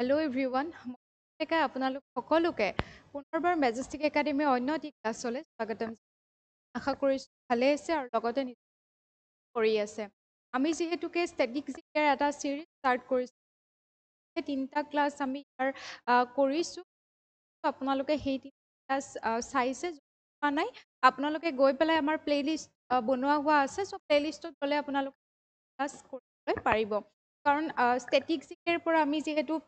Hello' everyone মই আপোনালোক সকলোকে পুনৰবাৰ মেজেষ্টিক একাডেমীৰ অন্য এটি ক্লাছলৈ স্বাগতম আশা কৰিছোঁ ভালে আছে আৰু লগতে কৰি আছে আমি যিহেতুকে ষ্টেটিক জিকেৰ এটা ছিৰিজ ষ্টাৰ্ট কৰিছোঁ সেই তিনিটা ক্লাছ আমি ইয়াৰ কৰিছোঁ আপোনালোকে সেই তিনিটা ক্লাছ চাইছে হোৱা নাই আপোনালোকে গৈ পেলাই আমাৰ প্লে'লিষ্ট বনোৱা হোৱা আছে চ' প্লে'লিষ্টত গ'লে আপোনালোকে ক্লাছ কৰিবলৈ পাৰিব কাৰণ ষ্টেটিক জিকেৰ পৰা আমি যিহেতু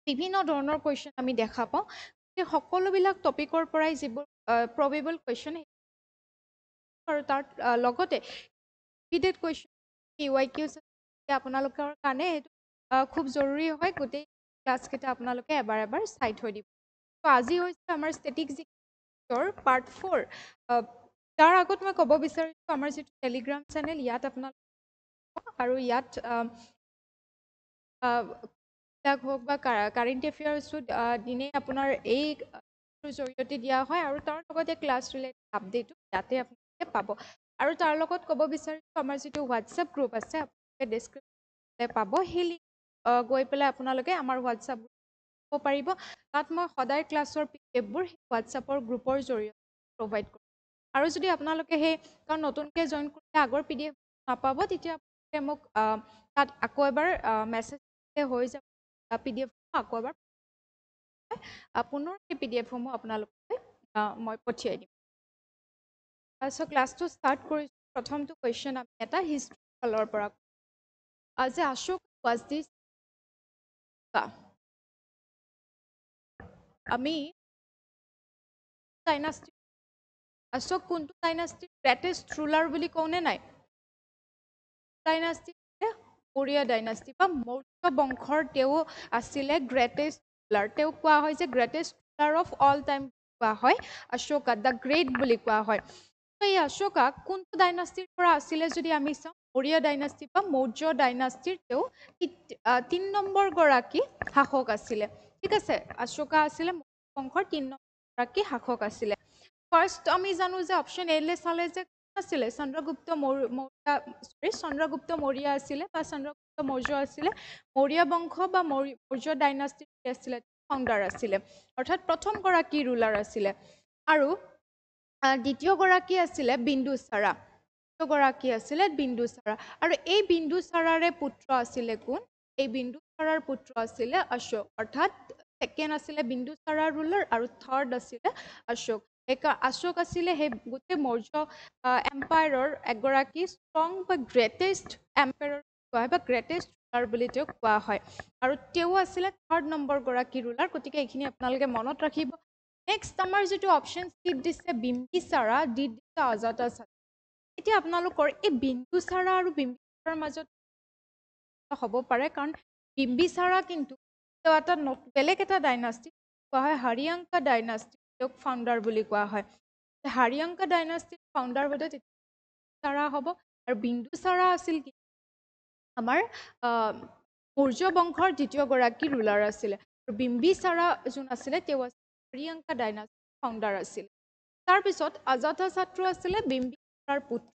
বিভিন্ন ধৰণৰ কুৱেশ্যন আমি দেখা পাওঁ সেই সকলোবিলাক টপিকৰ পৰাই যিবোৰ প্ৰবেবল কুৱেশ্যন আৰু তাৰ লগতে ৰিপিটেড কুৱেশ্যন KYQ আপোনালোকৰ কাৰণে সেইটো খুব জৰুৰী হয় গোটেই ক্লাছকেইটা আপোনালোকে এবাৰ এবাৰ চাই থৈ দিব ত' আজি হৈছে আমাৰ ষ্টেটিক জিকেৰ পাৰ্ট 4 তাৰ আগত মই ক'ব বিচাৰিছোঁ আমাৰ যিটো টেলিগ্ৰাম চেনেল ইয়াত আপোনালোকে আৰু ইয়াত হওক বা কাৰেণ্ট এফেয়াৰ্ছো দিনে আপোনাৰ এই জৰিয়তে দিয়া হয় আৰু তাৰ লগতে ক্লাছ ৰিলেটেড আপডেটো ইয়াতে আপোনালোকে পাব আৰু তাৰ লগত ক'ব বিচাৰিছোঁ আমাৰ যিটো হোৱাটছএপ গ্ৰুপ আছে আপোনালোকে ডেছক্ৰিপশ্যনতে পাব সেই লিংক গৈ পেলাই আপোনালোকে আমাৰ হোৱাটছএপ গ্ৰুপ পাৰিব তাত মই সদায় ক্লাছৰ PDFবোৰ সেই হোৱাটছএপৰ গ্ৰুপৰ জৰিয়তে প্ৰভাইড কৰোঁ আৰু যদি আপোনালোকে সেই কাৰণ নতুনকৈ জইন কৰিলে আগৰ PDF নাপাব তেতিয়া আপোনালোকে মোক তাত আকৌ এবাৰ মেছেজ হৈ যাব PDF আকৌ এবাৰ পুনৰ সেই PDFসমূহ আপোনালোকে মই পঠিয়াই দিম চ' ক্লাছটো ষ্টাৰ্ট কৰিছোঁ প্ৰথমটো কুৱেশ্যন আমি এটা হিষ্ট্ৰী ফালৰ পৰা যে অশোক ৱাজ দিছ আমি ডাইনাষ্টি অশোক কোনটো ডাইনাষ্টিৰ গ্ৰেটেষ্ট ৰুলাৰ বুলি কওঁনে নাই ডাইনাষ্টি মৌৰ্য ডাইনাষ্টি বা মৌৰ্য বংশৰ তেওঁ আছিলে গ্ৰেটেষ্ট ৰুলাৰ তেওঁক কোৱা হয় যে greatest ruler of all time কোৱা হয় অশোকা দ্য গ্ৰেট বুলি কোৱা হয় এই অশোকা কোনটো ডাইনাষ্টিৰ পৰা আছিলে যদি আমি চাওঁ মৌৰ্য ডাইনাষ্টি বা মৌৰ্য ডাইনাষ্টিৰ তেওঁ ৩ নম্বৰ গৰাকী শাসক আছিলে ঠিক আছে অশোকা আছিলে মৌৰ্য বংশৰ ৩ নম্বৰ গৰাকী শাসক আছিলে ফাৰ্ষ্ট আমি জানো যে অপশ্যন এলে চালে যে আছিলে চন্দ্ৰগুপ্ত মৌৰ্য আছিলে বা চন্দ্ৰগুপ্ত মৌৰ্য আছিলে মৌৰ্য বংশ বা মৌৰ্য ডাইনাষ্টি আছিলে ফাউণ্ডাৰ আছিলে অৰ্থাৎ প্ৰথম গৰাকী ৰুলাৰ আছিলে আৰু দ্বিতীয় গৰাকী আছিলে বিন্দুচাৰা আৰু এই বিন্দুচাৰাৰে পুত্ৰ আছিলে কোন এই বিন্দুচাৰাৰ পুত্ৰ আছিলে অশোক অৰ্থাৎ ছেকেণ্ড আছিলে বিন্দুচাৰা ৰুলাৰ আৰু থাৰ্ড আছিলে অশোক অশোক আছিলে সেই গোটেই মৌৰ্য এম্পায়াৰৰ এগৰাকী ষ্ট্ৰং বা গ্ৰেটেষ্ট এম্পায়াৰ কোৱা হয় বা গ্ৰেটেষ্ট ৰুলাৰ বুলি তেওঁক কোৱা হয় আৰু তেওঁ আছিলে থাৰ্ড নম্বৰ গৰাকী ৰুলাৰ গতিকে এইখিনি আপোনালোকে মনত ৰাখিব নেক্সট আমাৰ যিটো অপশ্যন চিট দিছে বিম্বিচাৰা ডি দিছে অজাতশত্ৰু এতিয়া আপোনালোকৰ এই বিন্দুচাৰা আৰু বিম্বিচাৰাৰ মাজত হ'ব পাৰে কাৰণ বিম্বিচাৰা কিন্তু তেওঁ এটা বেলেগ এটা ডাইনাষ্টি কোৱা হয় হৰিয়ংকা ডাইনাষ্টি তেওঁক ফাউণ্ডাৰ বুলি কোৱা হয় হৰিয়ংকা ডাইনাষ্টিৰ ফাউণ্ডাৰ হওঁতে বিন্দুচাৰা হ'ব আৰু বিন্দুচাৰা আছিল কি আমাৰ মৌৰ্য বংশৰ দ্বিতীয় গৰাকী ৰুলাৰ আছিলে আৰু বিম্বিচাৰা যোন আছিলে তেওঁ আছিল হৰিয়ংকা ডাইনাষ্টিৰ ফাউণ্ডাৰ আছিলে তাৰপিছত অজাতশত্ৰু আছিলে বিম্বিচাৰাৰ পুত্ৰ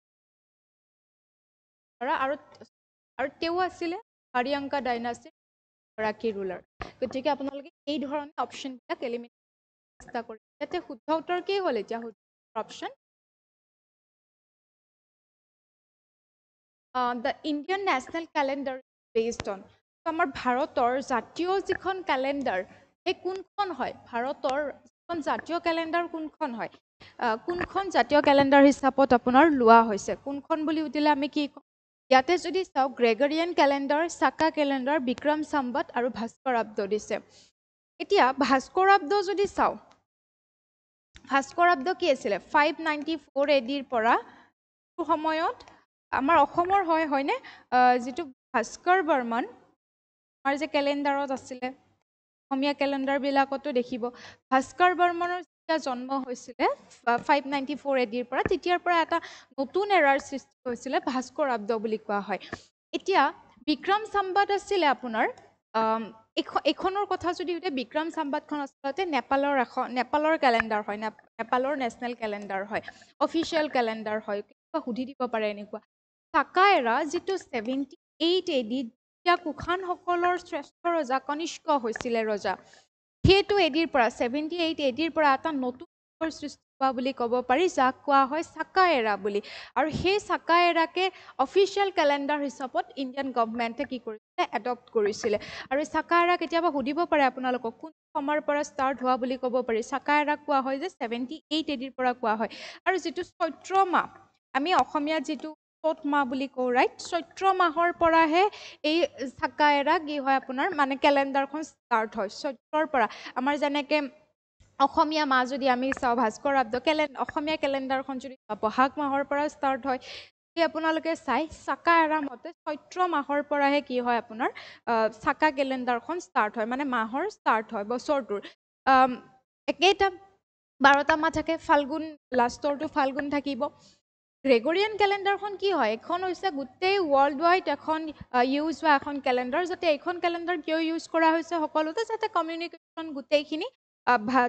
আৰু তেওঁ আছিলে হৰিয়ংকা ডাইনাষ্টিৰ গৰাকী ৰুলাৰ গতিকে আপোনালোকে এই ধৰণে অপশ্যনবিলাক এলিমিনেট চেষ্টা কৰি ইয়াতে শুদ্ধ উত্তৰ কি হ'ল এতিয়া option the Indian national calendar based on আমাৰ ভাৰতৰ জাতীয় যিখন কেলেণ্ডাৰ সেই কোনখন হয় ভাৰতৰ যিখন জাতীয় কেলেণ্ডাৰ কোনখন হয় কোনখন জাতীয় কেলেণ্ডাৰ হিচাপত আপোনাৰ লোৱা হৈছে কোনখন বুলি সুধিলে আমি কি কম ইয়াতে যদি চাওঁ গ্ৰেগৰিয়ান কেলেণ্ডাৰ চাকা কেলেণ্ডাৰ বিক্ৰম সম্বত আৰু ভাস্কৰাব্দ দিছে এতিয়া ভাস্কৰাব্দ যদি চাওঁ ভাস্কৰাব্দ কি আছিলে 594 ADৰ পৰা সময়ত আমাৰ অসমৰ হয়নে যিটো ভাস্কৰ বৰ্মন আমাৰ যে কেলেণ্ডাৰত আছিলে অসমীয়া কেলেণ্ডাৰবিলাকতো দেখিব ভাস্কৰ বৰ্মনৰ যেতিয়া জন্ম হৈছিলে 594 ADৰ পৰা তেতিয়াৰ পৰা এটা নতুন এৰাৰ সৃষ্টি হৈছিলে ভাস্কৰাব্দ বুলি কোৱা হয় এতিয়া বিক্ৰম সম্বত আছিলে আপোনাৰ এইখনৰ কথা যদি সুধে বিক্ৰম সম্বতখন আচলতে নেপালৰ কেলেণ্ডাৰ হয় নেপালৰ নেশ্যনেল কেলেণ্ডাৰ হয় অফিচিয়েল কেলেণ্ডাৰ হয় সুধি দিব পাৰে এনেকুৱা চাকা এৰা যিটো 78 AD তেতিয়া কুখানসকলৰ শ্ৰেষ্ঠ ৰজা কনিষ্ক হৈছিলে ৰজা সেইটো এডিৰ পৰা 78 এডিৰ পৰা এটা নতুন সৃষ্টি হোৱা বুলি ক'ব পাৰি যাক কোৱা হয় চাকা এৰা বুলি আৰু সেই চাকা এৰাকে অফিচিয়েল কেলেণ্ডাৰ হিচাপত ইণ্ডিয়ান গভৰ্ণমেণ্টে কি কৰিছিলে এডপ্ট কৰিছিলে আৰু চাকা এৰা কেতিয়াবা সুধিব পাৰে আপোনালোকক কোন সময়ৰ পৰা ষ্টাৰ্ট হোৱা বুলি ক'ব পাৰি চাকা এৰা কোৱা হয় যে 78 এডিৰ পৰা কোৱা হয় আৰু যিটো চৈত্ৰ মাহ আমি অসমীয়াত যিটো চ'ত মাহ বুলি কওঁ ৰাইট চৈত্ৰ মাহৰ পৰাহে এই চাকা এৰা কি হয় আপোনাৰ মানে কেলেণ্ডাৰখন ষ্টাৰ্ট হয় চৈত্ৰৰ পৰা আমাৰ যেনেকৈ অসমীয়া মাহ যদি আমি চাওঁ ভাস্কৰ আব্দ অসমীয়া কেলেণ্ডাৰখন যদি বহাগ মাহৰ পৰা ষ্টাৰ্ট হয় যদি আপোনালোকে চাই চাকা এৰা মতে চৈত্ৰ মাহৰ পৰাহে কি হয় আপোনাৰ চাকা কেলেণ্ডাৰখন ষ্টাৰ্ট হয় মানে মাহৰ ষ্টাৰ্ট হয় বছৰটোৰ একেইটা 12টা মাহ থাকে ফাল্গুন লাষ্টৰটো ফাল্গুন থাকিব গ্ৰেগৰিয়ান কেলেণ্ডাৰখন কি হয় এখন হৈছে গোটেই ৱৰ্ল্ড ৱাইড এখন ইউজ হোৱা এখন কেলেণ্ডাৰ যাতে এইখন কেলেণ্ডাৰ কিয় ইউজ কৰা হৈছে সকলোতে যাতে কমিউনিকেশ্যন গোটেইখিনি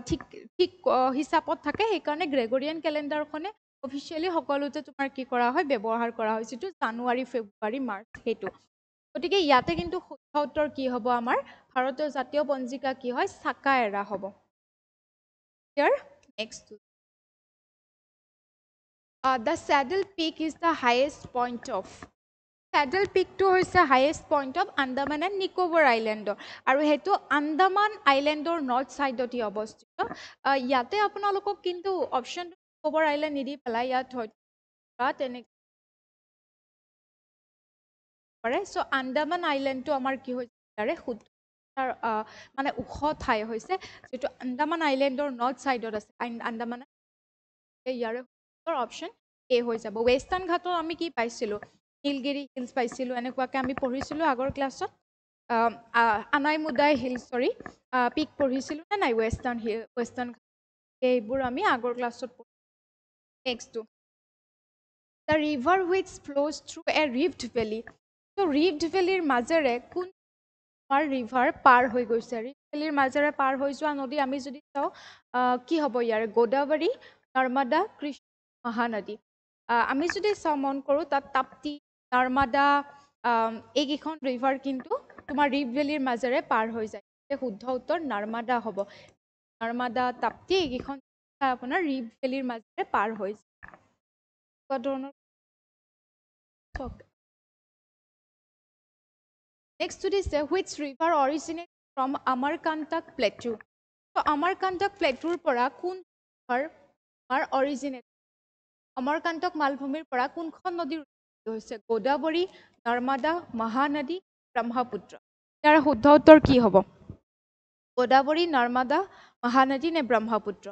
ঠিক ঠিক হিচাপত থাকে সেইকাৰণে গ্ৰেগৰিয়ান কেলেণ্ডাৰখনে অফিচিয়েলি সকলোতে তোমাৰ কি কৰা হয় ব্যৱহাৰ কৰা হয় যিটো জানুৱাৰী ফেব্ৰুৱাৰী মাৰ্চ সেইটো গতিকে ইয়াতে কিন্তু শুদ্ধ উত্তৰ কি হ'ব আমাৰ ভাৰতীয় জাতীয় পঞ্জিকা কি হয় চাকা এৰা হ'ব ইয়াৰ next the saddle peak is the highest point of saddle peak to hoise highest point of Andaman and Nicobar Island aru hetu Andaman Island or north side oti obostito yate apnalokok kintu option Nicobar Island nidi pelai yat tene pare so Andaman Island to amar ki hoise tare khud মানে উখ ঠাই হৈছে যেটো Andaman আইল্যান্ডৰ north সাইডত আছে আন্দামান ইয়াৰ option A হৈ যাব western ঘাটত আমি কি পাইছিলো নীলগিৰি হিলস পাইছিলো এনেকুৱাকে আমি পঢ়িছিলো আগৰ ক্লাছত আনাইমুদাই হিল সৰি পিক পঢ়িছিলো না নাই ওয়েস্টাৰ্ন এইবোৰ আমি আগৰ ক্লাছত next the river which flows through a rift valley so rift valley মাজেৰে কোন আমাৰ ৰিভাৰ পাৰ হৈ গৈছে ৰিফ্ট ভেলীৰ মাজেৰে পাৰ হৈ যোৱা নদী আমি যদি চাওঁ কি হ'ব ইয়াৰ গোদাবৰী নৰ্মদা কৃষ্ণ মহানদী আমি যদি চাওঁ মন কৰোঁ তাত তাপ্তি নৰ্মদা এইকেইখন ৰিভাৰ কিন্তু তোমাৰ ৰিফ্ট ভেলীৰ মাজেৰে পাৰ হৈ যায় শুদ্ধ উত্তৰ নৰ্মদা হ'ব নৰ্মদা তাপ্তি এইকেইখন আপোনাৰ ৰিফ্ট ভেলীৰ মাজেৰে পাৰ হৈ যায় Next to this, which river originates from Amarkantak Plateau? So Amarkantak Plateau পৰা কোন river originate? Amarkantak মালভূমিৰ পৰা কোনখন নদীৰ উৎপত্তি হৈছে? গোদাবৰী, নৰ্মদা, মহানদী, ব্ৰহ্মপুত্ৰ। ইয়াৰ শুদ্ধ উত্তৰ কি হ'ব? গোদাবৰী, নৰ্মদা, মহানদী নে ব্ৰহ্মপুত্ৰ?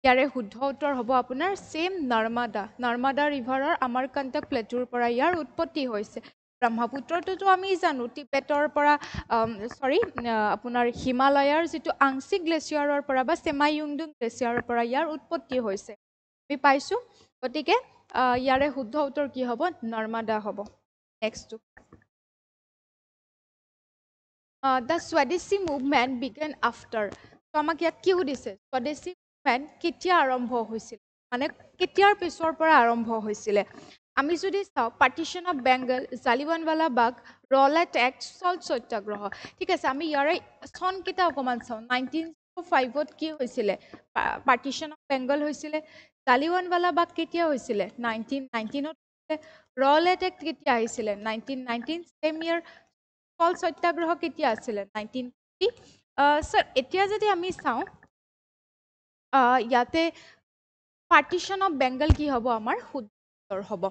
ইয়াৰে শুদ্ধ উত্তৰ হ'ব আপোনাৰ সেম নৰ্মদা। নৰ্মদা ৰিভাৰৰ আমাৰকান্তক প্লেটুৰ পৰা ইয়াৰ উৎপত্তি হৈছে। ব্ৰহ্মপুত্ৰটোতো আমি জানো টিবেটৰ পৰা আপোনাৰ হিমালয়ৰ যিটো আংশিক গ্লেচিয়াৰৰ পৰা বা চেমাইয়ুংডুং গ্লেচিয়াৰৰ পৰা ইয়াৰ উৎপত্তি হৈছে আমি পাইছোঁ গতিকে ইয়াৰে শুদ্ধ উত্তৰ কি হ'ব নৰ্মদা হ'ব নেক্সটটো the Swadeshi movement began after তো আমাক ইয়াত কি সুধিছে স্বদেশী মুভমেণ্ট কেতিয়া আৰম্ভ হৈছিল মানে কেতিয়াৰ পিছৰ পৰা আৰম্ভ হৈছিলে আমি যদি চাওঁ partition of Bengal Jallianwala Bagh Rowlatt act salt satyagraha ঠিক আছে আমি ইয়াৰে চনকেইটা অকণমান চাওঁ 1905ত কি হৈছিলে পাৰ্টিশ্যন অফ বেংগল হৈছিলে জালিয়ানৱালা বাগ কেতিয়া হৈছিলে 1919ত ৰলেট এক্ট কেতিয়া আহিছিলে 1919 চেম ইয়াৰ সল্ট সত্যাগ্ৰহ কেতিয়া আছিলে 1950 স্যাৰ এতিয়া যদি আমি চাওঁ ইয়াতে পাৰ্টিশ্যন অফ বেংগল কি হ'ব আমাৰ শুদ্ধ হ'ব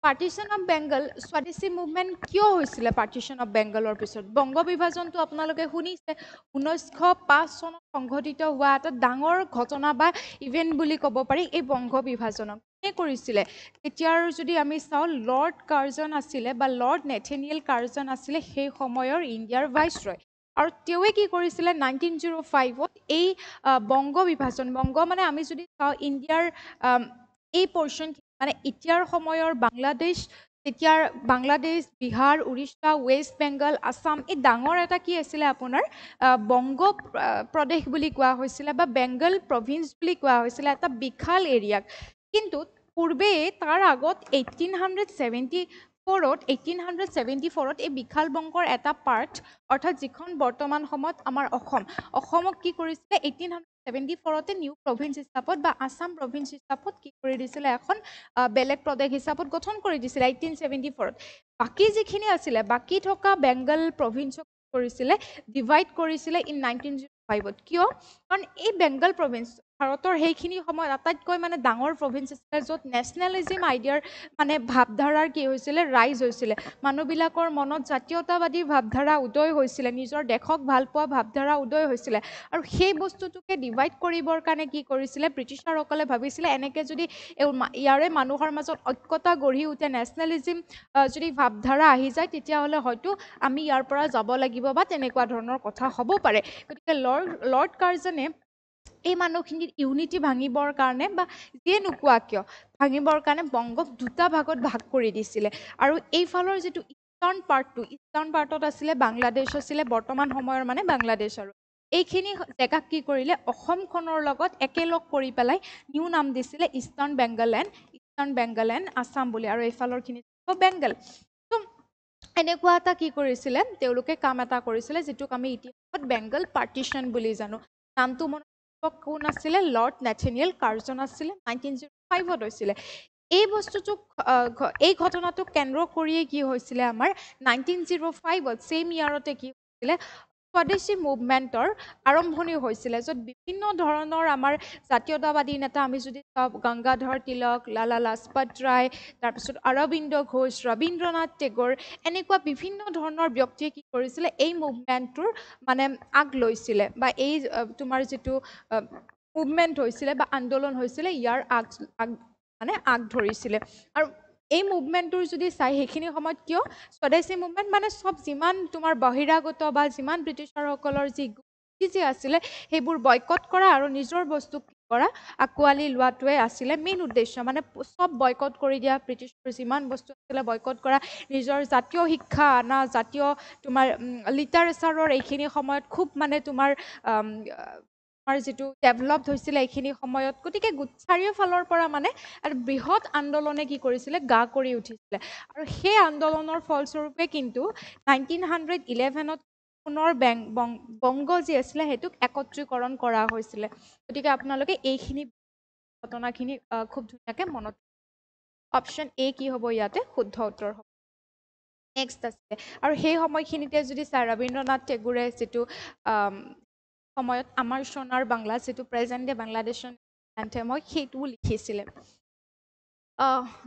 পাৰ্টিশ্যন অফ বেংগল স্বদেশী মুভমেণ্ট কিয় হৈছিলে পাৰ্টিশ্যন অফ বেংগলৰ পিছত বংগ বিভাজনটো আপোনালোকে শুনিছে 1905 চনত সংঘটিত হোৱা এটা ডাঙৰ ঘটনা বা ইভেণ্ট বুলি ক'ব পাৰি এই বংগ বিভাজনক কোনে কৰিছিলে এতিয়াৰ যদি আমি চাওঁ লৰ্ড কাৰ্জন আছিলে বা লৰ্ড নেথেনিয়েল কাৰ্জন আছিলে সেই সময়ৰ ইণ্ডিয়াৰ ভাইচৰয় আৰু তেওঁৱে কি কৰিছিলে 1905ত এই বংগ বিভাজন বংগ মানে আমি যদি চাওঁ ইণ্ডিয়াৰ এই পৰ্চন মানে এতিয়াৰ সময়ৰ বাংলাদেশ তেতিয়াৰ বাংলাদেশ বিহাৰ উৰিষ্যা ৱেষ্ট বেংগল আসাম এই ডাঙৰ এটা কি আছিলে আপোনাৰ বংগ প্ৰদেশ বুলি কোৱা হৈছিলে বা বেংগল প্ৰভিন্স বুলি কোৱা হৈছিলে এটা বিশাল এৰিয়াক কিন্তু পূৰ্বে তাৰ আগত 1874 1874 এই বিশাল বংগৰ এটা পাৰ্ট অৰ্থাৎ যিখন বৰ্তমান সময়ত আমাৰ অসমক কি কৰিছিলে 1874 নিউ প্ৰভিন্স হিচাপত বা আসাম প্ৰভিন্স হিচাপত কি কৰি দিছিলে এখন বেলেগ প্ৰদেশ হিচাপত গঠন কৰি দিছিলে 1874 বাকী যিখিনি আছিলে বাকী থকা বেংগল প্ৰভিন্সক কৰিছিলে ডিভাইড কৰিছিলে ইন 1905 কিয় কাৰণ এই বেংগল প্ৰভিন্স ভাৰতৰ সেইখিনি সময়ত আটাইতকৈ মানে ডাঙৰ প্ৰভিন্স আছিলে য'ত নেশ্যনেলিজিম আইডিয়াৰ মানে ভাৱধাৰাৰ কি হৈছিলে ৰাইজ হৈছিলে মানুহবিলাকৰ মনত জাতীয়তাবাদী ভাৱধাৰা উদয় হৈছিলে নিজৰ দেশক ভাল পোৱা ভাৱধাৰা উদয় হৈছিলে আৰু সেই বস্তুটোকে ডিভাইড কৰিবৰ কাৰণে কি কৰিছিলে ব্ৰিটিছাৰসকলে ভাবিছিলে এনেকৈ যদি ইয়াৰে মানুহৰ মাজত ঐক্যতা গঢ়ি উঠে নেশ্যনেলিজিম যদি ভাৱধাৰা আহি যায় তেতিয়াহ'লে হয়তো আমি ইয়াৰ পৰা যাব লাগিব বা তেনেকুৱা ধৰণৰ কথা হ'ব পাৰে গতিকে লৰ্ড কাৰ্জনে এই মানুহখিনিৰ ইউনিটি ভাঙিবৰ কাৰণে বা যিয়ে নোকোৱা কিয় ভাঙিবৰ কাৰণে বংগক দুটা ভাগত ভাগ কৰি দিছিলে আৰু এইফালৰ যিটো ইষ্টাৰ্ণ পাৰ্টত আছিলে বাংলাদেশ আছিলে বৰ্তমান সময়ৰ মানে বাংলাদেশ আৰু এইখিনি জেগাক কি কৰিলে অসমখনৰ লগত একেলগ কৰি পেলাই নিউ নাম দিছিলে ইষ্টাৰ্ণ বেংগল এণ্ড আছাম বুলি আৰু এইফালৰখিনি বেংগল এনেকুৱা এটা কি কৰিছিলে তেওঁলোকে কাম এটা কৰিছিলে যিটোক আমি ইতিহাসত বেংগল পাৰ্টিশ্যন বুলি জানো নামটো মনত কোন আছিলে লৰ্ড নেথেনিয়েল কাৰ্জন আছিলে 1905 হৈছিলে এই বস্তুটোক এই ঘটনাটোক কেন্দ্ৰ কৰিয়ে কি হৈছিলে আমাৰ 1905 ছেম ইয়াৰতে কি হৈছিলে স্বদেশী মুভমেণ্টৰ আৰম্ভণি হৈছিলে য'ত বিভিন্ন ধৰণৰ আমাৰ জাতীয়তাবাদী নেতা আমি যদি চাওঁ গংগাধৰ তিলক লালা লাজপত ৰায় তাৰপিছত অৰবিন্দ ঘোষ ৰবীন্দ্ৰনাথ টেগৰ এনেকুৱা বিভিন্ন ধৰণৰ ব্যক্তিয়ে কি কৰিছিলে এই মুভমেণ্টটোৰ মানে আগ লৈছিলে বা এই তোমাৰ যিটো মুভমেণ্ট হৈছিলে বা আন্দোলন হৈছিলে ইয়াৰ আগ ধৰিছিলে আৰু এই মুভমেণ্টটোৰ যদি চাই সেইখিনি সময়ত কিয় স্বদেশী মুভমেণ্ট মানে চব যিমান তোমাৰ বহিৰাগত বা যিমান ব্ৰিটিছাৰসকলৰ যি আছিলে সেইবোৰ বয়কট কৰা আৰু নিজৰ বস্তু কৰা আঁকোৱালি লোৱাটোৱে আছিলে মেইন উদ্দেশ্য মানে চব বয়কট কৰি দিয়া ব্ৰিটিছৰ যিমান বস্তু আছিলে বয়কট কৰা নিজৰ জাতীয় শিক্ষা আনা জাতীয় তোমাৰ লিটাৰেচাৰৰ এইখিনি সময়ত খুব মানে তোমাৰ যিটো ডেভেলপড হৈছিলে এইখিনি সময়ত গতিকে চাৰিওফালৰ পৰা মানে আৰু বৃহৎ আন্দোলনে কি কৰিছিলে গা কৰি উঠিছিলে আৰু সেই আন্দোলনৰ ফলস্বৰূপে কিন্তু 1911ত পুনৰ বংগ যি আছিলে সেইটোক একত্ৰীকৰণ কৰা হৈছিলে গতিকে আপোনালোকে এইখিনি ঘটনাখিনি খুব ধুনীয়াকৈ মনত অপশ্যন এ কি হ'ব ইয়াতে শুদ্ধ উত্তৰ হ'ব নেক্সট আছিলে আৰু সেই সময়খিনিতে যদি ছাৰ ৰবীন্দ্ৰনাথ টেগোৰে যিটো সময়ত আমাৰ সোণাৰ বাংলা যিটো প্ৰেজেণ্ট ডে বাংলাদেশৰ এন্থেমক সেইটোও লিখিছিলে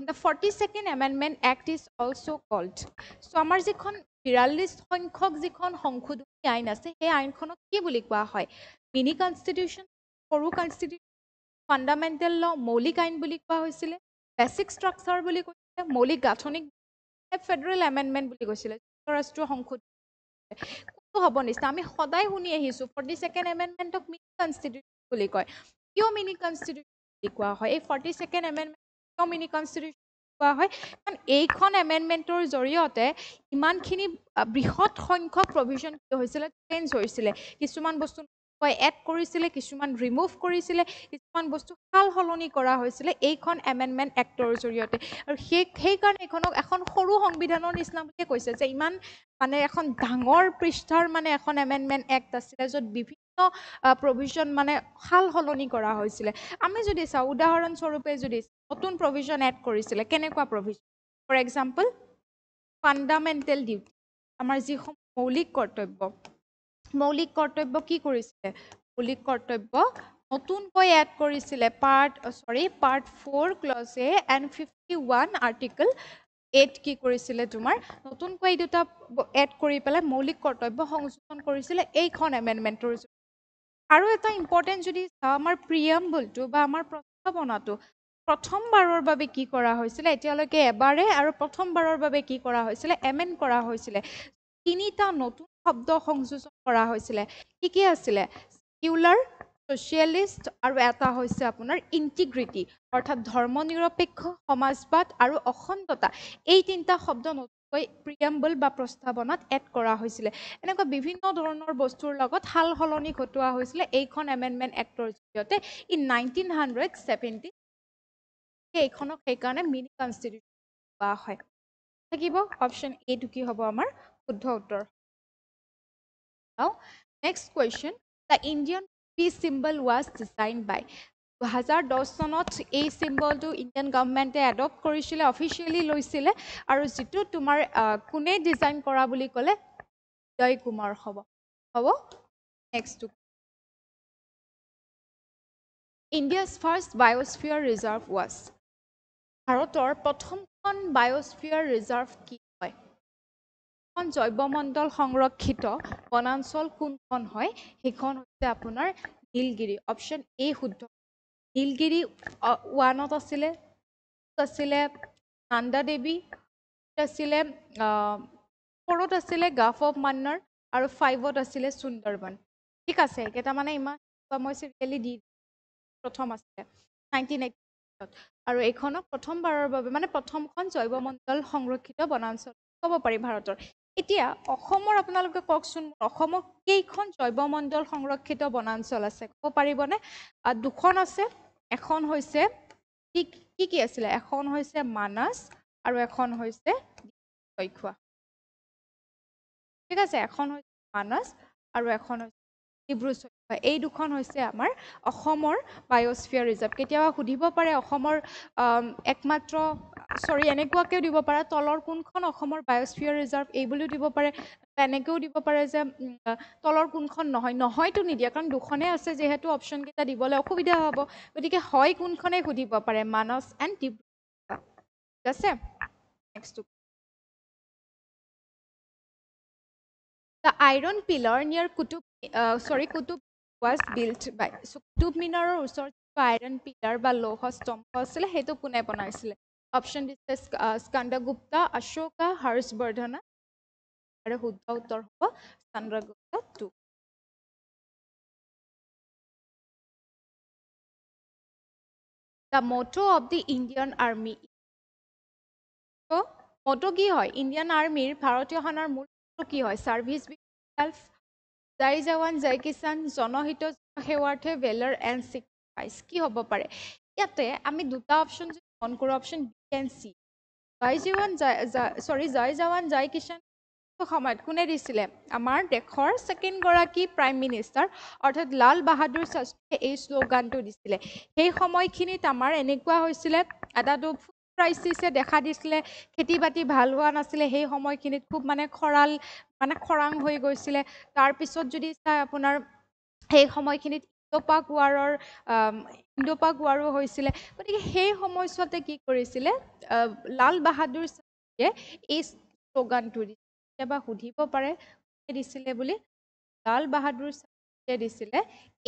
the 42nd amendment act is also' called so' আমাৰ যিখন 42 সংখ্যক যিখন সংশোধনী আইন আছে সেই আইনখনক কি বুলি কোৱা হয় মিনি কনষ্টিটিউশ্যন সৰু কনষ্টিটিউশ্যন ফাণ্ডামেণ্টেল ল মৌলিক আইন বুলি কোৱা হৈছিলে বেচিক ষ্ট্ৰাকচাৰ বুলি কৈছিলে মৌলিক গাঁথনিক ফেডাৰেল এমেণ্ডমেণ্ট বুলি কৈছিলে যুক্তৰাষ্ট্ৰীয় সংশোধনী কোনটো হ'ব নিচিনা আমি সদায় শুনি আহিছোঁ 42nd এমেণ্ডমেণ্টক মিনি কনষ্টিটিউশ্যন বুলি কয় কিয় মিনি কনষ্টিটিউশ্যন বুলি কোৱা হয় এই 42nd এমেণ্ডমেণ্ট কিয় মিনি কনষ্টিটিউশ্যন কোৱা হয় কাৰণ এইখন এমেণ্ডমেণ্টৰ জৰিয়তে ইমানখিনি বৃহৎ সংখ্যক প্ৰভিজন কি হৈছিলে চেঞ্জ হৈছিলে কিছুমান বস্তু এড কৰিছিলে কিছুমান ৰিমুভ কৰিছিলে কিছুমান বস্তু সাল সলনি কৰা হৈছিলে এইখন এমেণ্ডমেণ্ট এক্টৰ জৰিয়তে আৰু সেইকাৰণে এইখনক এখন সৰু সংবিধানৰ নিচিনা বুলিয়ে কৈছে যে ইমান মানে এখন ডাঙৰ পৃষ্ঠাৰ মানে এখন এমেণ্ডমেণ্ট এক্ট আছিলে য'ত বিভিন্ন প্ৰভিজন মানে সাল সলনি কৰা হৈছিলে আমি যদি চাওঁ উদাহৰণস্বৰূপে যদি নতুন প্ৰভিজন এড কৰিছিলে কেনেকুৱা provision for example fundamental duty আমাৰ যিসমূহ মৌলিক কৰ্তব্য কি কৰিছিলে মৌলিক কৰ্তব্য নতুনকৈ এড কৰিছিলে part 4 clause A and 51 article 8 কি কৰিছিলে তোমাৰ নতুনকৈ এই দুটা এড কৰি পেলাই মৌলিক কৰ্তব্য সংযোজন কৰিছিলে এইখন এমেণ্ডমেণ্টৰ আৰু এটা ইম্পৰ্টেণ্ট যদি চাওঁ আমাৰ প্ৰিয়াম্বলটো বা আমাৰ প্ৰস্তাৱনাটো প্ৰথমবাৰৰ বাবে কি কৰা হৈছিলে এতিয়ালৈকে এবাৰে আৰু প্ৰথমবাৰৰ বাবে কি কৰা হৈছিলে এমেণ্ড কৰা হৈছিলে তিনিটা নতুন শব্দ সংযোজন কৰা হৈছিলে কি আছিলে ছেকুলাৰ ছ'চিয়েলিষ্ট আৰু এটা হৈছে আপোনাৰ ইণ্টিগ্ৰিটি অৰ্থাৎ ধৰ্মনিৰপেক্ষ সমাজবাদ আৰু অখণ্ডতা এই তিনিটা শব্দ নতুনকৈ প্ৰিয়াম্বল বা প্ৰস্তাৱনাত এড কৰা হৈছিলে এনেকুৱা বিভিন্ন ধৰণৰ বস্তুৰ লগত সাল সলনি ঘটোৱা হৈছিলে এইখন এমেণ্ডমেণ্ট এক্টৰ জৰিয়তে ইন 1970 এইখনক সেইকাৰণে মিনি কনষ্টিটিউশ্যন কোৱা হয় থাকিব অপশ্যন এটো কি হ'ব আমাৰ শুদ্ধ উত্তৰ Now, next question. The Indian peace symbol was designed by 2010 চনত এই চিম্বলটো ইণ্ডিয়ান গভৰ্ণমেণ্টে এডপ্ট কৰিছিলে অফিচিয়েলি লৈছিলে আৰু যিটো তোমাৰ কোনে ডিজাইন কৰা বুলি ক'লে উদয় কুমাৰ হ'ব নেক্সটটো India's first biosphere reserve was ভাৰতৰ প্ৰথমখন বায়োস্ফিয়াৰ ৰিজাৰ্ভ কি হয় জৈৱমণ্ডল সংৰক্ষিত বনাঞ্চল কোনখন হয় সেইখন হৈছে আপোনাৰ নীলগিৰি অপশ্যন এ শুদ্ধ নীলগিৰি ওৱানত আছিলে নান্দা দেৱী আছিলে ফ'ৰত আছিলে গাফ অফ মান্নাৰ আৰু ফাইভত আছিলে সুন্দৰবন ঠিক আছে এইকেইটা মানে ইমান মই চিৰিয়েলি দি প্ৰথম আছিলে 1980 আৰু এইখনক প্ৰথমবাৰৰ বাবে মানে প্ৰথমখন জৈৱমণ্ডল সংৰক্ষিত বনাঞ্চল ক'ব পাৰি ভাৰতৰ এতিয়া অসমৰ আপোনালোকে কওকচোন অসমত কেইখন জৈৱমণ্ডল সংৰক্ষিত বনাঞ্চল আছে ক'ব পাৰিবনে দুখন আছে এখন হৈছে কি আছিলে এখন হৈছে মানস আৰু এখন হৈছে চৈখোৱা ঠিক আছে এখন হৈছে মানস আৰু এখন হৈছে ডিব্ৰু চৈখোৱা এই দুখন হৈছে আমাৰ অসমৰ বায়োস্ফিয়াৰ ৰিজাৰ্ভ কেতিয়াবা সুধিব পাৰে অসমৰ একমাত্ৰ এনেকুৱাকেও দিব পাৰে তলৰ কোনখন অসমৰ বায়োস্ফিয়াৰ ৰিজাৰ্ভ এই বুলিও দিব পাৰে এনেকেও দিব পাৰে যে তলৰ কোনখন নহয়তো নিদিয়া কাৰণ দুখনে আছে যিহেতু অপশ্যন কেইটা দিবলৈ অসুবিধা হ'ব গতিকে হয় কোনখনে সুধিব পাৰে মানস এণ্ড ডিব্ৰু ঠিক আছে next The iron pillar near Qutub was built by. So Qutub Minarer ওচৰত আইৰণ পিলাৰ বা লৌহ স্তম্ভ আছিলে সেইটো কোনে বনাইছিলে অপশ্যন দিছে স্কন্দগুপ্তা অশোকা হৰ্ষবৰ্ধন আৰু শুদ্ধ উত্তৰ হ'ব Chandragupta 2 The motto of the Indian Army so মটো কি হয় ইণ্ডিয়ান আৰ্মিৰ ভাৰতীয় সেনাৰ মূল কি হয় সাৰ্ভিস হেল্প জয় জৱান জয় কিষাণ জনহিত সেৱাৰ্থে ভেলাৰ এণ্ড চেক্ৰিফাইচ কি হ'ব পাৰে ইয়াতে আমি দুটা অপশ্যন যদি মন কৰোঁ অপশ্যন বি এণ্ড চি জয় জৱান জয় কিষাণ সময়ত কোনে দিছিলে আমাৰ দেশৰ ছেকেণ্ডগৰাকী প্ৰাইম মিনিষ্টাৰ অৰ্থাৎ লাল বাহাদুৰ শাস্ত্ৰীয়ে এই শ্লোগানটো দিছিলে সেই সময়খিনিত আমাৰ এনেকুৱা হৈছিলে এটাতো ক্ৰাইচিছে দেখা দিছিলে খেতি বাতি ভাল হোৱা নাছিলে সেই সময়খিনিত খুব মানে খৰাং হৈ গৈছিলে তাৰপিছত যদি চাই আপোনাৰ সেই সময়খিনিত ইণ্ডোপাক ৱাৰো হৈছিলে গতিকে সেই সময়ছোৱাতে কি কৰিছিলে লাল বাহাদুৰ শাস্ত্ৰীয়ে এই শ্লোগানটো কেতিয়াবা সুধিব পাৰে দিছিলে বুলি লাল বাহাদুৰ শাস্ত্ৰীয়ে দিছিলে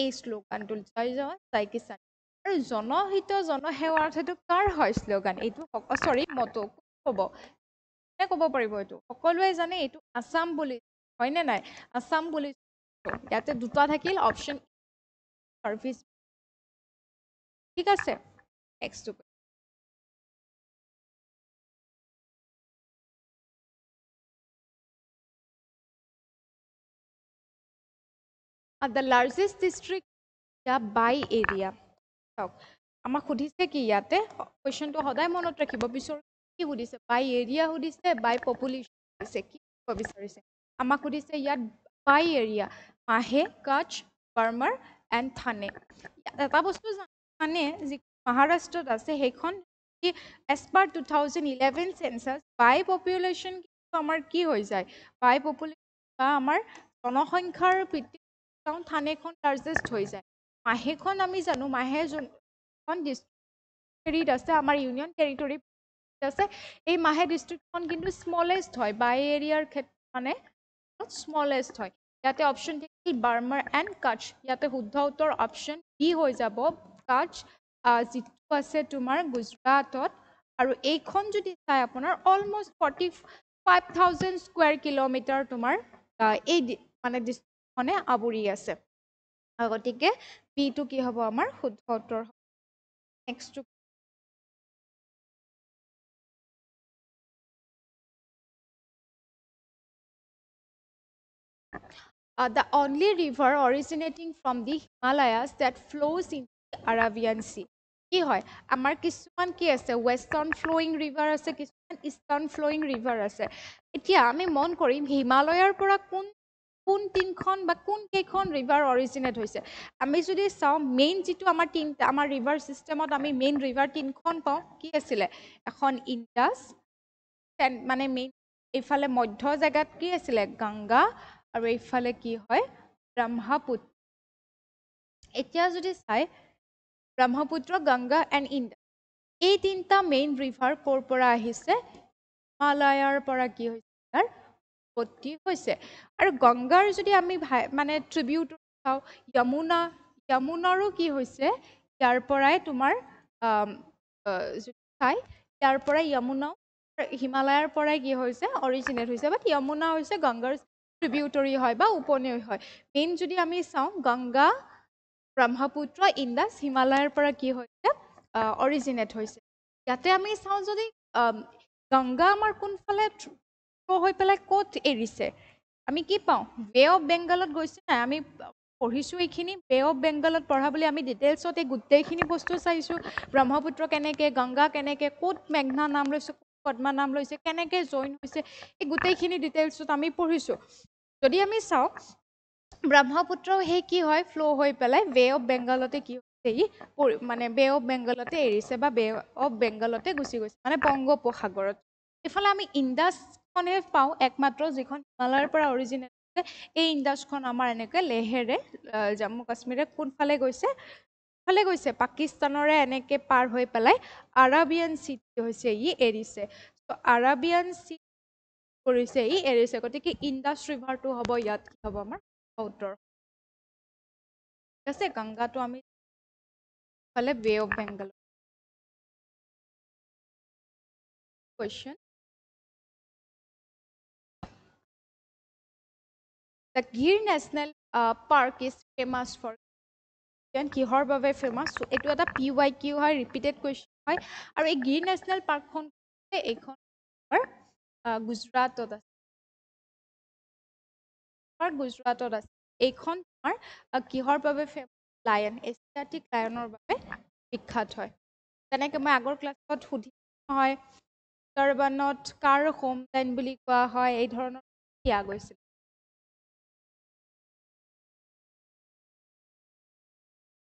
এই শ্লোগানটো জয় জৱান জয় কিষাণ আৰু জনহিত জনসেৱাৰ্থটো কাৰ হয় শ্লোগান এইটো মটো ক'ব কোনে ক'ব পাৰিব এইটো সকলোৱে জানে এইটো আছাম পুলিচ হয়নে নাই আছাম পুলিচ ইয়াতে দুটা থাকিল অপশ্যন সাৰ্ভিস ঠিক আছে next the largest district by area আমাক সুধিছে কি ইয়াতে কোৱেশ্চনটো সদায় মনত ৰাখিব পিছৰ কি সুধিছে বাই এৰিয়া সুধিছে বাই পপুলেশ্যন সুধিছে কি ক'ব বিচাৰিছে আমাক সুধিছে ইয়াত বাই এৰিয়া মাহে কচ্ছ বাৰ্মাৰ এণ্ড থানে এটা বস্তু জানে যি মহাৰাষ্ট্ৰত আছে সেইখন এজ পাৰ 2011 চেঞ্চাছ বাই পপুলেশ্যন আমাৰ কি হৈ যায় বাই পপুলেশ্যন বা আমাৰ জনসংখ্যাৰ ভিত্তিত থানেখন লাৰ্জেষ্ট হৈ যায় মাহেখন আমি জানো মাহে যোনখন ডিষ্ট্ৰিক্ট আছে আমাৰ ইউনিয়ন টেৰিটৰী আছে এই মাহে ডিষ্ট্ৰিক্টখন কিন্তু স্মলেষ্ট হয় বাই এৰিয়াৰ ক্ষেত্ৰত মানে স্মলেষ্ট হয় ইয়াতে অপশ্যন থাকিল বাৰ্মাৰ এণ্ড কচ্ছ ইয়াতে শুদ্ধ উত্তৰ অপশ্যন বি হৈ যাব কচ্ছ যিটো আছে তোমাৰ গুজৰাটত আৰু এইখন যদি চাই আপোনাৰ অলমষ্ট 45,000 স্কুৱেৰ কিলোমিটাৰ তোমাৰ এই মানে ডিষ্ট্ৰিক্টখনে আৱৰি আছে গতিকে বিটো কি হ'ব আমাৰ শুদ্ধ উত্তৰ next the only river originating from the Himalayas that flows into the Arabian Sea কি হয় আমাৰ কিছুমান কি আছে ৱেষ্টাৰ্ণ ফ্ল'য়িং ৰিভাৰ আছে কিছুমান ইষ্টাৰ্ণ ফ্ল'য়িং ৰিভাৰ আছে এতিয়া আমি মন কৰিম হিমালয়ৰ পৰা কোন তিনিখন বা কোন কেইখন ৰিভাৰ অৰিজিনেট হৈছে আমি যদি চাওঁ মেইন যিটো আমাৰ ৰিভাৰ ছিষ্টেমত আমি মেইন ৰিভাৰ তিনিখন পাওঁ কি আছিলে এখন ইণ্ডাছ মানে মেইন এইফালে মধ্য জেগাত কি আছিলে গংগা আৰু এইফালে কি হয় ব্ৰহ্মপুত্ৰ এতিয়া যদি চাই ব্ৰহ্মপুত্ৰ গংগা এণ্ড ইণ্ডাছ এই তিনিটা মেইন ৰিভাৰ ক'ৰ পৰা আহিছে হিমালয়ৰ পৰা কি হৈছে তাৰ উৎপত্তি হৈছে আৰু গংগাৰ যদি আমি মানে ট্ৰিবিউট চাওঁ যমুনাৰো কি হৈছে ইয়াৰ পৰাই তোমাৰ যদি চাই ইয়াৰ পৰাই যমুনাও হিমালয়ৰ পৰাই কি হৈছে অৰিজিনেট হৈছে বাট যমুনা হৈছে গংগাৰ ট্ৰিবিউটৰী হয় বা উপনৈ হয় মেইন যদি আমি চাওঁ গংগা ব্ৰহ্মপুত্ৰ ইণ্ডাছ হিমালয়ৰ পৰা কি হৈছে অৰিজিনেট হৈছে ইয়াতে আমি চাওঁ যদি গংগা আমাৰ কোনফালে হৈ পেলাই ক'ত এৰিছে আমি কি পাওঁ বে অফ বেংগলত গৈছে নাই আমি পঢ়িছোঁ এইখিনি বে অফ বেংগলত পঢ়া বুলি আমি ডিটেইলছত এই গোটেইখিনি বস্তু চাইছোঁ ব্ৰহ্মপুত্ৰ কেনেকৈ গংগা কেনেকৈ ক'ত মেঘনা নাম লৈছে ক'ত পদ্মা নাম লৈছে কেনেকৈ জইন হৈছে এই গোটেইখিনি ডিটেইলছত আমি পঢ়িছোঁ যদি আমি চাওঁ ব্ৰহ্মপুত্ৰ সেই কি হয় ফ্ল' হৈ পেলাই বে অফ বেংগলতে কি হৈছে মানে বে অফ বেংগলতে এৰিছে বা বে অফ বেংগলতে গুচি গৈছে মানে বংগোপসাগৰত এইফালে আমি ইণ্ডাছখনে পাওঁ একমাত্ৰ যিখন হিমালয়ৰ পৰা অৰিজিনেট হৈছে এই ইণ্ডাছখন আমাৰ এনেকৈ লেহেৰে জম্মু কাশ্মীৰে কোনফালে গৈছে পাকিস্তানৰে এনেকৈ পাৰ হৈ পেলাই আৰাবিয়ান চি হৈছে এৰিছে আৰাবিয়ান চি কৰিছে এৰিছে গতিকে ইণ্ডাছ ৰিভাৰটো হ'ব ইয়াত কি হ'ব আমাৰ উত্তৰ ঠিক আছে গংগাটো আমি ফালে bay of Bengal question the Gir National Park is famous for কিহৰ বাবে ফেমাছ এইটো এটা PYQ হয় ৰিপিটেড কুৱেশ্যন হয় আৰু এই গিৰ নেশ্যনেল পাৰ্কখন এইখন গুজৰাটত আছে এইখন তোমাৰ কিহৰ বাবে লায়ন এছিয়াটিক লায়নৰ বাবে বিখ্যাত হয় তেনেকৈ মই আগৰ ক্লাছত সুধিছোঁ নহয় সুন্দৰবনত কাৰ হোমলেণ্ড বুলি কোৱা হয় এই ধৰণৰ দিয়া গৈছিল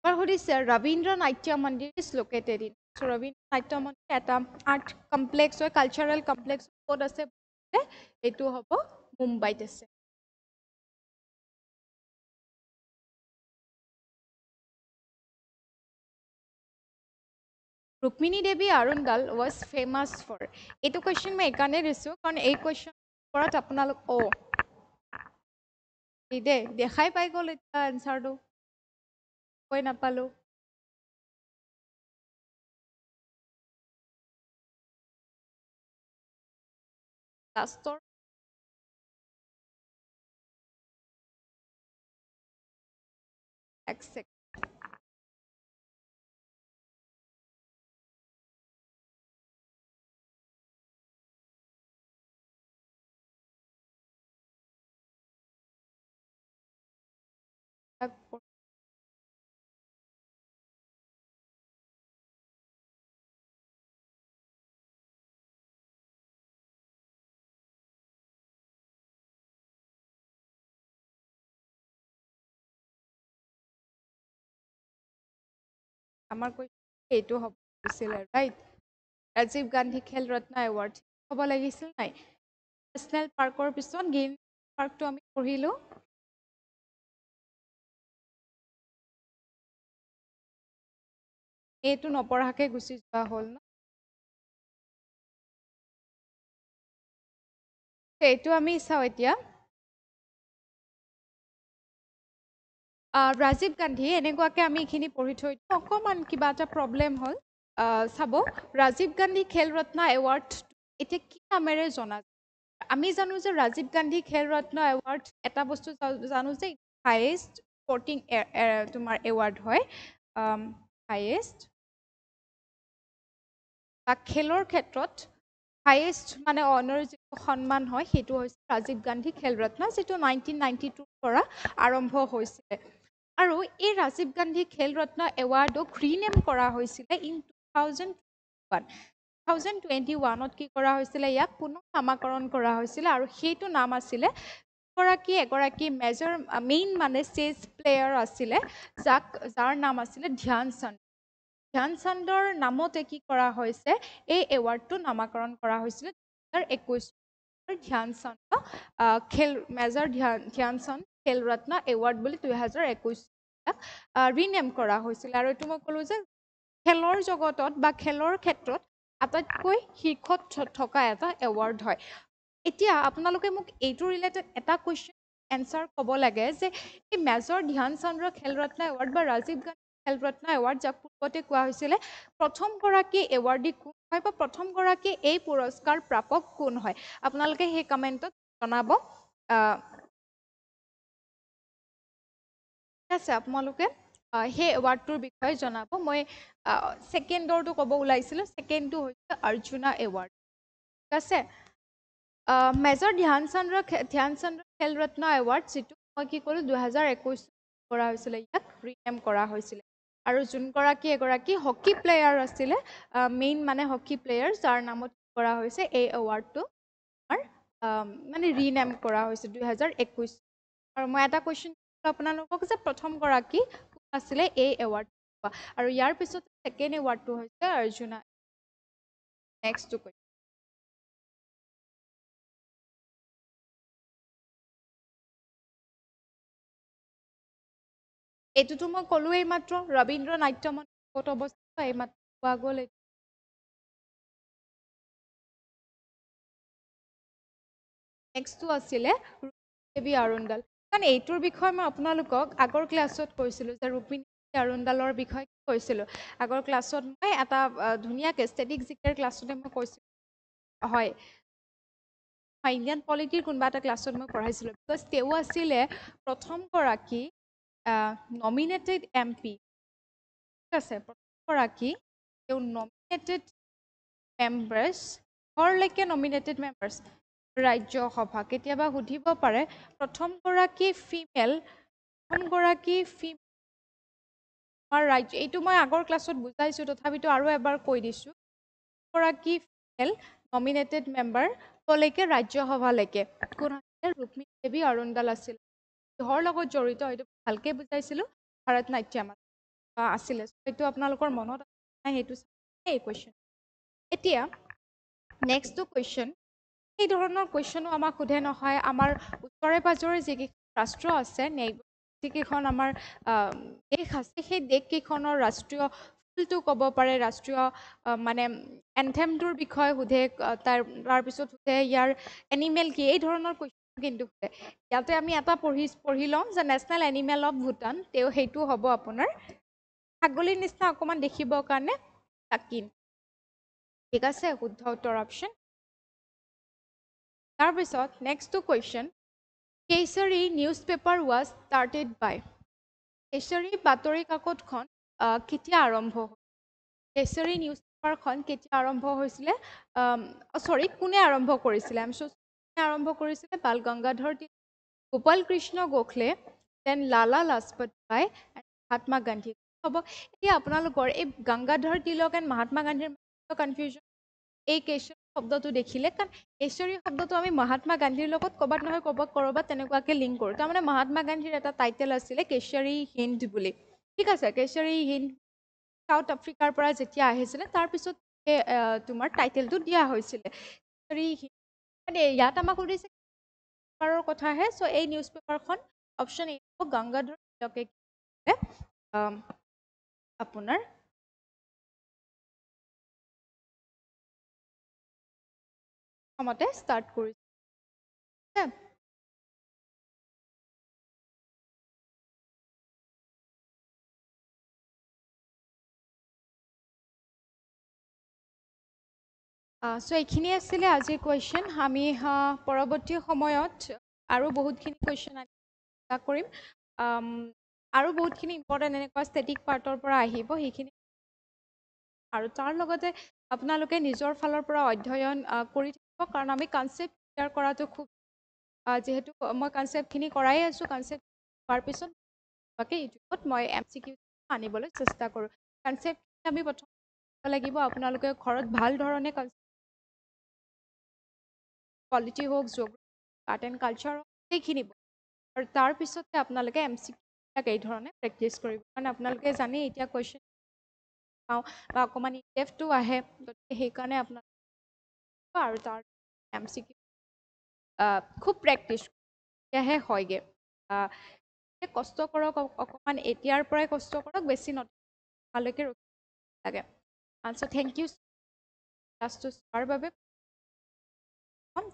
এবাৰ সুধিছে ৰবীন্দ্ৰ নাট্য মন্দিৰ ইজ লোকেটেড ইন ৰবীন্দ্ৰ নাট্য মন্দিৰ এটা আৰ্ট কমপ্লেক্স হয় কালচাৰেল কমপ্লেক্স ক'ত আছে এইটো হ'ব মুম্বাইত আছে ৰুক্মিণী দেৱী আৰুণগাল ৱাজ ফেমাছ ফৰ এইটো কুৱেশ্যন মই এইকাৰণে দিছোঁ কাৰণ এই কুৱেশ্যন ওপৰত আপোনালোক দেখাই পাই গ'ল এতিয়া এনচাৰটো কৈ নাপালোঁ লাষ্টৰ এক ছেকেণ্ড আমাৰ কুৱেশ্যন এইটো হ'ব লাগিছিলে ৰাইট ৰাজীৱ গান্ধী খেল ৰত্ন এৱাৰ্ড হ'ব লাগিছিল নাই নেশ্যনেল পাৰ্কৰ পিছত গিৰ পাৰ্কটো আমি পঢ়িলোঁ এইটো নপঢ়াকৈ গুচি যোৱা হ'ল ন এইটো আমি চাওঁ এতিয়া ৰাজীৱ গান্ধী এনেকুৱাকৈ আমি এইখিনি পঢ়ি থৈ দিওঁ অকণমান কিবা এটা প্ৰব্লেম হ'ল চাব ৰাজীৱ গান্ধী খেল ৰত্ন এৱাৰ্ড এতিয়া কি নামেৰে জনা আমি জানো যে ৰাজীৱ গান্ধী খেল ৰত্ন এৱাৰ্ড এটা বস্তু জানো যে হায়েষ্ট স্পৰ্টিং তোমাৰ এৱাৰ্ড হয় হায়েষ্ট বা খেলৰ ক্ষেত্ৰত হায়েষ্ট মানে অনাৰ যিটো সন্মান হয় সেইটো হৈছে ৰাজীৱ গান্ধী খেল ৰত্ন যিটো 1992 পৰা আৰম্ভ হৈছিলে আৰু এই ৰাজীৱ গান্ধী খেল ৰত্ন এৱাৰ্ডক ৰিনেম কৰা হৈছিলে ইন 2021 কি কৰা হৈছিলে ইয়াক পুনৰ নামাকৰণ কৰা হৈছিলে আৰু সেইটো নাম আছিলে এগৰাকী মেজৰ মেইন মানে চেছ প্লেয়াৰ আছিলে যাৰ নাম আছিলে ধ্যান চান্দ ধ্যান চান্দৰ নামতে কি কৰা হৈছে এই এৱাৰ্ডটো নামাকৰণ কৰা হৈছিলে 2021 ধ্যান চান্দ মেজৰ ধ্যান চান্দ খেল ৰত্ন এৱাৰ্ড বুলি 2021 ৰিনেম কৰা হৈছিলে আৰু এইটো মই ক'লো যে খেলৰ জগতত বা খেলৰ ক্ষেত্ৰত আটাইতকৈ শীৰ্ষত থকা এটা এৱাৰ্ড হয় এতিয়া আপোনালোকে মোক এইটো ৰিলেটেড এটা কুৱেশ্যন এনচাৰ ক'ব লাগে যে এই মেজৰ ধ্যান চান্দৰ খেল ৰত্ন এৱাৰ্ড বা ৰাজীৱ গান্ধী খেল ৰত্ন এৱাৰ্ড যাক পূৰ্বতে কোৱা হৈছিলে প্ৰথমগৰাকী এৱাৰ্ডী কোন হয় বা প্ৰথমগৰাকী এই পুৰস্কাৰ প্ৰাপক কোন হয় আপোনালোকে সেই কমেণ্টত জনাব ঠিক আছে আপোনালোকে সেই এৱাৰ্ডটোৰ বিষয়ে জনাব মই ছেকেণ্ডৰটো ক'ব ওলাইছিলোঁ ছেকেণ্ডটো হৈছে অৰ্জুনা এৱাৰ্ড ঠিক আছে মেজৰ ধ্যান চান্দৰ খেল ৰত্ন এৱাৰ্ড যিটো মই কি ক'লোঁ 2021 কৰা হৈছিলে ইয়াক ৰিনেম কৰা হৈছিলে আৰু এগৰাকী হকী প্লেয়াৰ আছিলে মেইন মানে হকী প্লেয়াৰ যাৰ নামত কৰা হৈছে এই এৱাৰ্ডটো আমাৰ মানে ৰিনেম কৰা হৈছে 2021 আৰু মই এটা কুৱেশ্যন আপোনালোকক যে প্ৰথমগৰাকী কোন আছিলে এই এৱাৰ্ড আৰু ইয়াৰ পিছত ছেকেণ্ড এৱাৰ্ডটো হৈছে অৰ্জুনা নেক্সটটো কৈছোঁ এইটোতো মই ক'লোৱেই মাত্ৰ ৰবীন্দ্ৰ নাট্য মঞ্চত ক'ত অৱস্থিত এইমাত্ৰ পোৱা গ'ল নেক্সটটো আছিলে ৰুক্মিণী আৰুণ্ডাল কাৰণ এইটোৰ বিষয়ে মই আপোনালোকক আগৰ ক্লাছত কৈছিলোঁ যে ৰুক্মিণী আৰুণ্ডালৰ বিষয়ে কি কৈছিলোঁ আগৰ ক্লাছত মই এটা ধুনীয়াকৈ ষ্টেটিক জিকেৰ ক্লাছতে মই কৈছিলোঁ হয় ইণ্ডিয়ান পলিটিৰ কোনোবা এটা ক্লাছত মই পঢ়াইছিলোঁ বিকজ তেওঁ আছিলে প্ৰথমগৰাকী নমিনেটেড MP ঠিক আছে প্ৰথমগৰাকী তেওঁ নমিনেটেড মেম্বাৰ্ছ ঘৰলৈকে নমিনেটেড মেম্বাৰ্ছ ৰাজ্যসভা কেতিয়াবা সুধিব পাৰে প্ৰথমগৰাকী ফিমেল আমাৰ ৰাজ্য এইটো মই আগৰ ক্লাছত বুজাইছোঁ তথাপিতো আৰু এবাৰ কৈ দিছোঁ গৰাকী ফিমেল নমিনেটেড মেম্বাৰ ক'লৈকে ৰাজ্যসভালৈকে কোন আছিলে ৰুক্মিণী দেৱী অৰুণ্ডাল আছিল কিহৰ লগত জড়িত এইটো ভালকৈ বুজাইছিলোঁ ভাৰত নাট্যম আছিলে সেইটো আপোনালোকৰ মনত নাই সেইটো এই কুৱেশ্যন এতিয়া নেক্সটটো কুৱেশ্যন এই ধৰণৰ কুৱেশ্যনো আমাক সোধে নহয় আমাৰ ওচৰে পাজৰে যিকেইখন ৰাষ্ট্ৰ আছে যিকেইখন আমাৰ দেশ আছে সেই দেশকেইখনৰ ৰাষ্ট্ৰীয় ফুলটো ক'ব পাৰে ৰাষ্ট্ৰীয় মানে এনথেমটোৰ বিষয়ে সোধে তাৰপিছত সোধে ইয়াৰ এনিমেল কি এই ধৰণৰ কুৱেশ্যন কিন্তু সোধে ইয়াতে আমি এটা পঢ়ি ল'ম যে নেশ্যনেল এনিমেল অফ ভূটান সেইটো হ'ব আপোনাৰ ছাগলীৰ নিচিনা অকণমান দেখিবৰ কাৰণে টাকিন ঠিক আছে শুদ্ধ উত্তৰ অপশ্যন তাৰপিছত নেক্সটটো question Kesari newspaper was started by Kesari বাতৰি কাকতখন কেতিয়া আৰম্ভ হ'ল কেশৰী নিউজ পেপাৰখন কেতিয়া আৰম্ভ হৈছিলে কোনে আৰম্ভ কৰিছিলে কোনে আৰম্ভ কৰিছিলে বাল গংগাধৰ গোপাল কৃষ্ণ গোখলে দেন লালা লাজপত ৰায় মহাত্মা গান্ধী হ'ব এতিয়া আপোনালোকৰ এই গংগাধৰ তিলক এণ্ড মহাত্মা গান্ধীৰ কনফিউজন এই কেশৰী শব্দটো দেখিলে কাৰণ কেশৰী শব্দটো আমি মহাত্মা গান্ধীৰ লগত ক'ৰবাত নহয় ক'ৰবাত তেনেকুৱাকৈ লিংক কৰোঁ তাৰমানে মহাত্মা গান্ধীৰ এটা টাইটেল আছিলে কেশৰী হিন্দ বুলি ঠিক আছে কেশৰী হিন্দ সাউথ আফ্ৰিকাৰ পৰা যেতিয়া আহিছিলে তাৰপিছত তোমাৰ টাইটেলটো দিয়া হৈছিলে কেশৰী হিন্দ ইয়াত আমাক সুধিছে পেপাৰৰ কথাহে চ' এই নিউজ পেপাৰখন অপশ্যন এ গংগাধৰ তিলকে আপোনাৰ মতে ষ্টাৰ্ট কৰিছে চ' এইখিনি আছিলে আজিৰ কুৱেশ্যন আমি পৰৱৰ্তী সময়ত আৰু বহুতখিনি কুৱেশ্যন চেষ্টা কৰিম আৰু বহুতখিনি ইম্পৰ্টেণ্ট এনেকুৱা ষ্টেটিক পাৰ্টৰ পৰা আহিব সেইখিনি আৰু তাৰ লগতে আপোনালোকে নিজৰ ফালৰ পৰা অধ্যয়ন কৰি থাকিব কাৰণ আমি কনচেপ্ট ক্লিয়াৰ কৰাটো খুব যিহেতু মই কনচেপ্টখিনি কৰাই আছোঁ কনচেপ্ট হোৱাৰ পিছত নোপোৱাকৈ ইউটিউবত মই MCQ আনিবলৈ চেষ্টা কৰোঁ। কনচেপ্ট আমি প্ৰথম লাগিব আপোনালোকে ঘৰত ভাল ধৰণে পলিটি হওক, জিঅ'গ্ৰাফী, আৰ্ট এণ্ড কালচাৰ হওক, সেইখিনি আৰু তাৰপিছতে আপোনালোকে MCQ এই ধৰণে প্ৰেক্টিচ কৰিব। কাৰণ আপোনালোকে জানেই এতিয়া কুৱেশ্যন পাওঁ বা অকণমান ইনডেপথটো আহে, গতিকে সেইকাৰণে আপোনালোকে আৰু তাৰ MCQ খুব প্ৰেক্টিচ তেতিয়াহে হয়গে। কষ্ট কৰক অকণমান, এতিয়াৰ পৰাই কষ্ট কৰক, বেছি নতুনলৈকে ৰখি লাগে। চ' থেংক ইউ ক্লাছটো চোৱাৰ বাবে।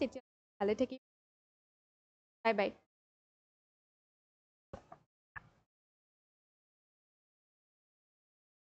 তেতিয়া ভালে থাকিম। Bye bye.